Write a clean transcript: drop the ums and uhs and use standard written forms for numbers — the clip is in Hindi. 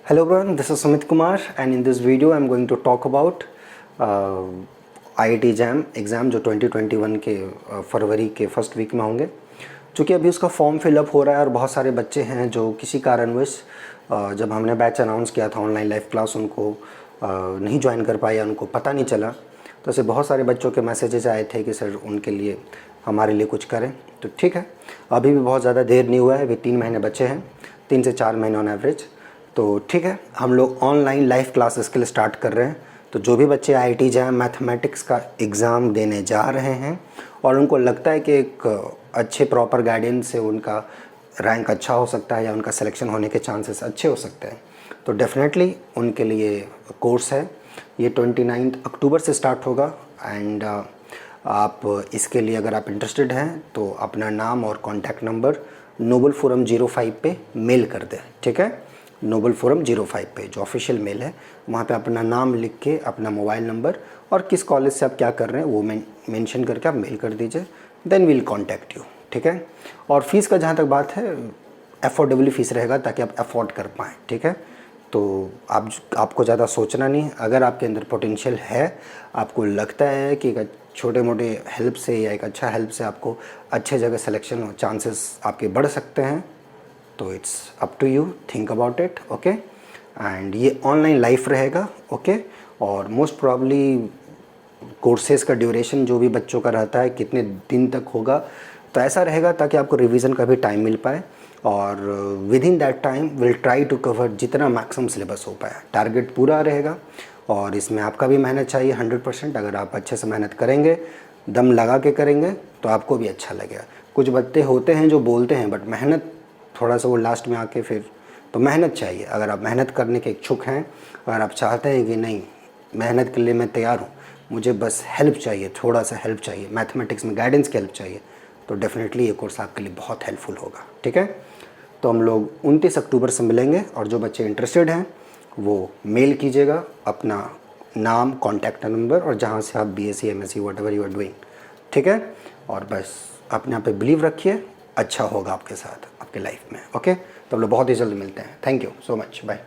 Hello everyone, this is Sumit Kumar and in this video I'm going to talk about IIT JAM exam जो 2021 के फरवरी के फर्स्ट वीक में होंगे। चूँकि अभी उसका फॉर्म फिलअप हो रहा है और बहुत सारे बच्चे हैं जो किसी कारणवश जब हमने बैच अनाउंस किया था ऑनलाइन लाइव क्लास उनको नहीं ज्वाइन कर पाए या उनको पता नहीं चला, तो ऐसे बहुत सारे बच्चों के मैसेजेस आए थे कि सर उनके लिए हमारे लिए कुछ करें। तो ठीक है, अभी भी बहुत ज़्यादा देर नहीं हुआ है, अभी 3 महीने बचे हैं, 3 से 4 महीने ऑन एवरेज। तो ठीक है, हम लोग ऑनलाइन लाइव क्लासेस के लिए स्टार्ट कर रहे हैं। तो जो भी बच्चे IIT JAM मैथमेटिक्स का एग्ज़ाम देने जा रहे हैं और उनको लगता है कि एक अच्छे प्रॉपर गाइडेंस से उनका रैंक अच्छा हो सकता है या उनका सिलेक्शन होने के चांसेस अच्छे हो सकते हैं, तो डेफिनेटली उनके लिए कोर्स है। ये 29 अक्टूबर से स्टार्ट होगा एंड आप इसके लिए अगर आप इंटरेस्टेड हैं तो अपना नाम और कॉन्टैक्ट नंबर नोबल फोरम 05 पे मेल कर दें। ठीक है, नोबल फोरम 05 पे जो ऑफिशियल मेल है वहाँ पे अपना नाम लिख के अपना मोबाइल नंबर और किस कॉलेज से आप क्या कर रहे हैं वो मेंशन करके आप मेल कर दीजिए, देन विल कॉन्टैक्ट यू। ठीक है, और फीस का जहाँ तक बात है अफोर्डेबल फीस रहेगा ताकि आप अफोर्ड कर पाएँ। ठीक है, तो आपको ज़्यादा सोचना नहीं। अगर आपके अंदर पोटेंशियल है, आपको लगता है कि एक छोटे मोटे हेल्प से या एक अच्छा हेल्प से आपको अच्छे जगह सिलेक्शन चांसेस आपके बढ़ सकते हैं, तो it's up to you, think about it. Okay, and ये ऑनलाइन लाइफ रहेगा। ओके, और मोस्ट प्रॉब्ली कोर्सेज़ का ड्यूरेशन जो भी बच्चों का रहता है कितने दिन तक होगा, तो ऐसा रहेगा ताकि आपको रिवीजन का भी टाइम मिल पाए और within that time will try to cover जितना मैक्सिमम सिलेबस हो पाए। टारगेट पूरा रहेगा और इसमें आपका भी मेहनत चाहिए 100%। अगर आप अच्छे से मेहनत करेंगे, दम लगा के करेंगे, तो आपको भी अच्छा लगेगा। कुछ बच्चे होते हैं जो बोलते हैं बट मेहनत थोड़ा सा वो लास्ट में आके फिर, तो मेहनत चाहिए। अगर आप मेहनत करने के इच्छुक हैं, अगर आप चाहते हैं कि नहीं मेहनत के लिए मैं तैयार हूँ, मुझे बस हेल्प चाहिए, थोड़ा सा हेल्प चाहिए, मैथमेटिक्स में गाइडेंस की हेल्प चाहिए, तो डेफिनेटली ये कोर्स आपके लिए बहुत हेल्पफुल होगा। ठीक है, तो हम लोग 29 अक्टूबर से मिलेंगे और जो बच्चे इंटरेस्टेड हैं वो मेल कीजिएगा अपना नाम, कॉन्टैक्ट नंबर और जहाँ से आप BSc MSc whatever you are doing. ठीक है, और बस अपने आप पे बिलीव रखिए, अच्छा होगा आपके साथ आपके लाइफ में। ओके, तो हम लोग बहुत ही जल्द मिलते हैं। Thank you so much, bye.